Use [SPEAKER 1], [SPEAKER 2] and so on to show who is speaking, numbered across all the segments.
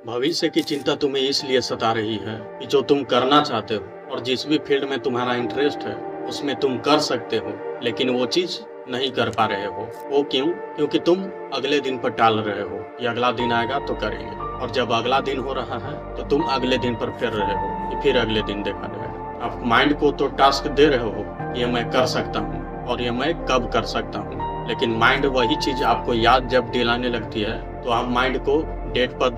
[SPEAKER 1] भविष्य की चिंता तुम्हें इसलिए सता रही है कि जो तुम करना चाहते हो और जिस भी फील्ड में तुम्हारा इंटरेस्ट है उसमें तुम कर सकते हो, लेकिन वो चीज़ नहीं कर पा रहे हो। वो क्यों? क्योंकि तुम अगले दिन पर टाल रहे हो कि अगला दिन आएगा तो करेंगे, और जब अगला दिन हो रहा है तो तुम अगले दिन पर फिर रहे हो कि फिर अगले दिन देखा जाएगा। आप माइंड को तो टास्क दे रहे हो, ये मैं कर सकता हूँ और ये मैं कब कर सकता हूँ, लेकिन माइंड वही चीज़ आपको याद जब दिलाने लगती है तो आप माइंड को डेट पर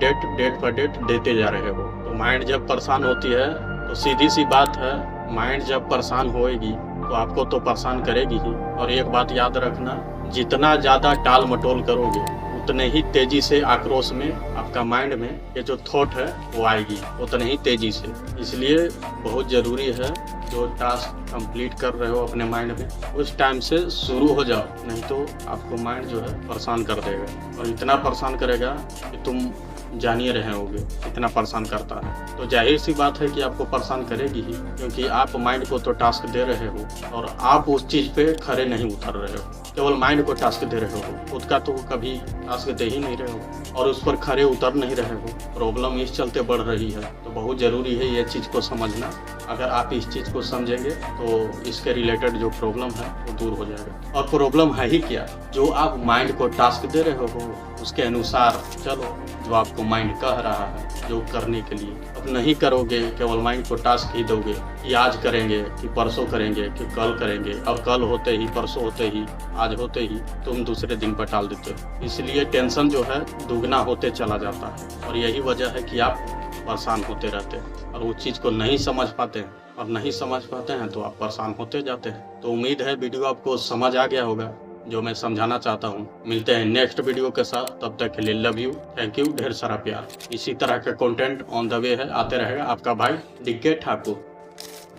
[SPEAKER 1] डेट देते जा रहे हो। तो माइंड जब परेशान होती है तो सीधी सी बात है, माइंड जब परेशान होएगी तो आपको तो परेशान करेगी ही। और एक बात याद रखना, जितना ज़्यादा टाल मटोल करोगे उतने ही तेजी से आक्रोश में आपका माइंड में ये जो थॉट है वो आएगी, उतने ही तेजी से। इसलिए बहुत ज़रूरी है जो टास्क कंप्लीट कर रहे हो अपने माइंड में उस टाइम से शुरू हो जाओ, नहीं तो आपको माइंड जो है परेशान कर देगा, और इतना परेशान करेगा कि तुम जानिए रहे होगे इतना परेशान करता है। तो जाहिर सी बात है कि आपको परेशान करेगी ही, क्योंकि आप माइंड को तो टास्क दे रहे हो और आप उस चीज़ पे खरे नहीं उतर रहे हो, केवल माइंड को टास्क दे रहे हो, खुद का तो कभी टास्क दे ही नहीं रहे हो और उस पर खरे उतर नहीं रहे हो। प्रॉब्लम इस चलते बढ़ रही है, तो बहुत ज़रूरी है ये चीज़ को समझना। अगर आप इस चीज़ को समझेंगे तो इसके रिलेटेड जो प्रॉब्लम है वो दूर हो जाएगा। और प्रॉब्लम है ही क्या, जो आप माइंड को टास्क दे रहे हो उसके अनुसार चलो, जो आपको माइंड कह रहा है जो करने के लिए, अब नहीं करोगे, केवल माइंड को टास्क ही दोगे कि आज करेंगे कि परसों करेंगे कि कल करेंगे, अब कल होते ही, परसों होते ही, आज होते ही तुम दूसरे दिन पर टाल देते हो। इसलिए टेंशन जो है दुगना होते चला जाता है, और यही वजह है कि आप परेशान होते रहते हैं और उस चीज़ को नहीं समझ पाते हैं, और नहीं समझ पाते हैं तो आप परेशान होते जाते हैं। तो उम्मीद है वीडियो आपको समझ आ गया होगा जो मैं समझाना चाहता हूँ। मिलते हैं नेक्स्ट वीडियो के साथ, तब तक के लिए लव यू, थैंक यू, ढेर सारा प्यार। इसी तरह का कंटेंट ऑन द वे है, आते रहेगा। आपका भाई DK ठाकुर,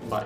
[SPEAKER 1] बाय।